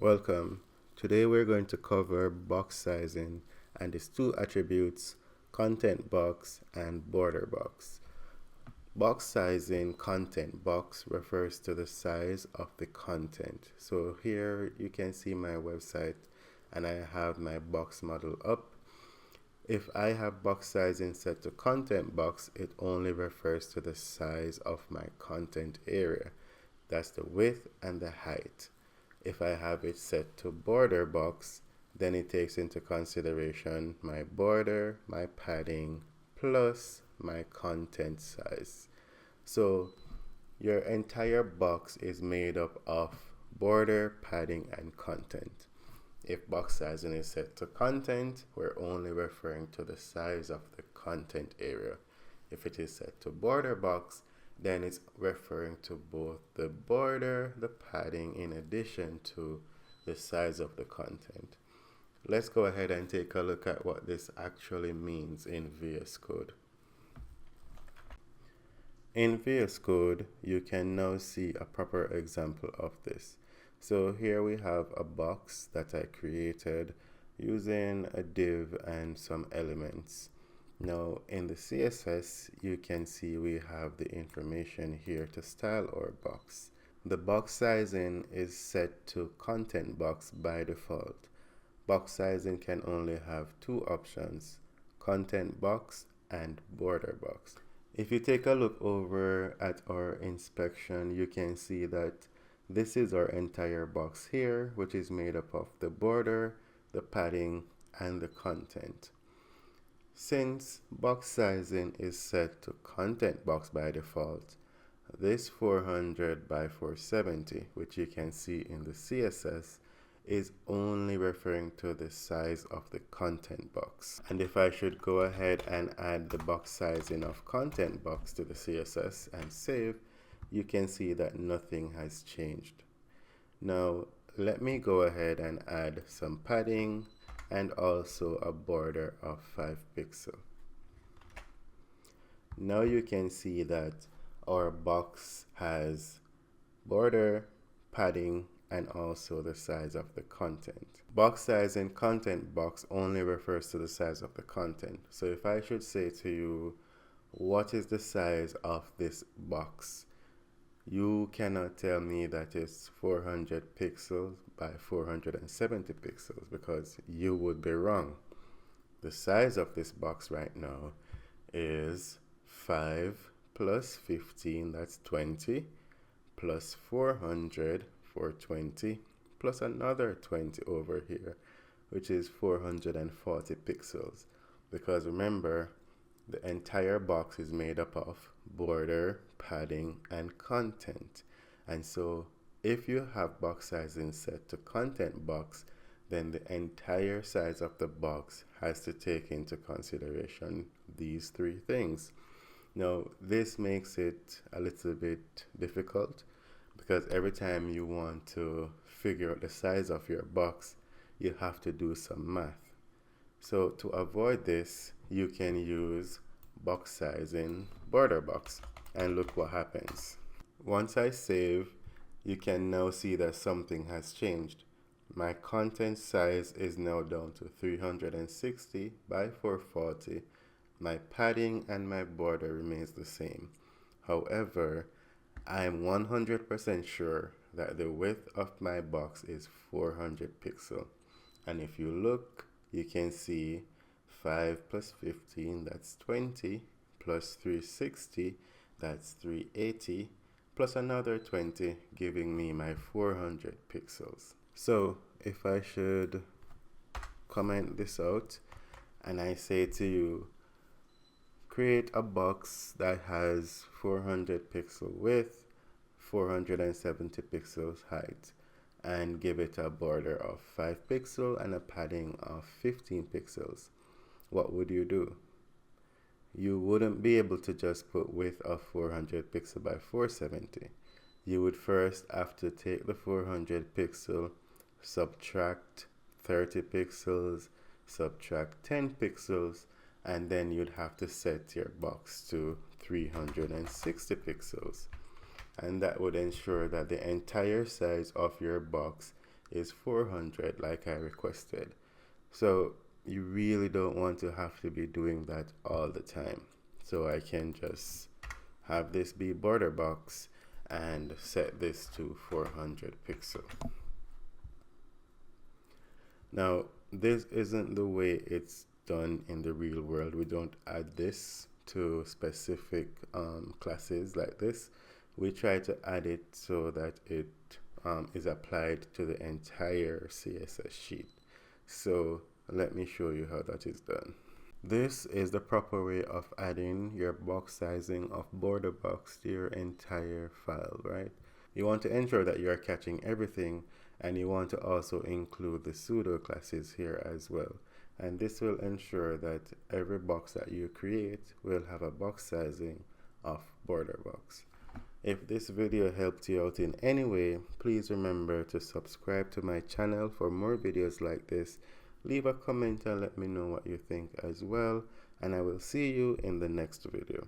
Welcome. Today we're going to cover box sizing and its two attributes, content box and border box. Box sizing content box refers to the size of the content. So here you can see my website and I have my box model up. If I have box sizing set to content box, it only refers to the size of my content area. That's the width and the height. If I have it set to border box, then it takes into consideration my border, my padding, plus my content size. So your entire box is made up of border, padding, and content. If box sizing is set to content, we're only referring to the size of the content area. If it is set to border box, then it's referring to both the border, the padding, in addition to the size of the content. Let's go ahead and take a look at what this actually means in VS Code. In VS Code, you can now see a proper example of this. So here we have a box that I created using a div and some elements. Now in the CSS, you can see we have the information here to style our box. The box sizing is set to content box by default. Box sizing can only have two options, content box and border box. If you take a look over at our inspection, you can see that this is our entire box here, which is made up of the border, the padding, and the content. Since box sizing is set to content box by default, this 400 by 470, which you can see in the CSS, is only referring to the size of the content box. And if I should go ahead and add the box sizing of content box to the CSS and save, you can see that nothing has changed. Now let me go ahead and add some padding and also a border of 5 pixels. Now you can see that our box has border, padding, and also the size of the content. Box size in content box only refers to the size of the content. So if I should say to you, what is the size of this box? You cannot tell me that it's 400 pixels by 470 pixels because you would be wrong. The size of this box right now is 5 plus 15, that's 20, plus 400, 420, plus another 20 over here, which is 440 pixels. Because remember, the entire box is made up of border, padding, and content. And so if you have box sizing set to content box, then the entire size of the box has to take into consideration these three things. Now, this makes it a little bit difficult because every time you want to figure out the size of your box, you have to do some math. So to avoid this, you can use box sizing border box and look what happens. Once I save, you can now see that something has changed. My content size is now down to 360 by 440. My padding and my border remains the same. However, I'm 100% sure that the width of my box is 400 pixels. And if you look, you can see 5 plus 15, that's 20, plus 360, that's 380, plus another 20, giving me my 400 pixels. So if I should comment this out and I say to you, create a box that has 400 pixel width, 470 pixels height, and give it a border of 5 pixels and a padding of 15 pixels. What would you do? You wouldn't be able to just put width of 400 pixel by 470. You would first have to take the 400 pixel, subtract 30 pixels, subtract 10 pixels, and then you'd have to set your box to 360 pixels. And that would ensure that the entire size of your box is 400 like I requested. So you really don't want to have to be doing that all the time. So I can just have this be border box and set this to 400 pixel. Now this isn't the way it's done in the real world. We don't add this to specific classes like this. We try to add it so that it is applied to the entire CSS sheet. So let me show you how that is done. This is the proper way of adding your box sizing of border box to your entire file, right? You want to ensure that you are catching everything, and you want to also include the pseudo classes here as well. And this will ensure that every box that you create will have a box sizing of border box. If this video helped you out in any way, please remember to subscribe to my channel for more videos like this. Leave a comment and let me know what you think as well, and I will see you in the next video.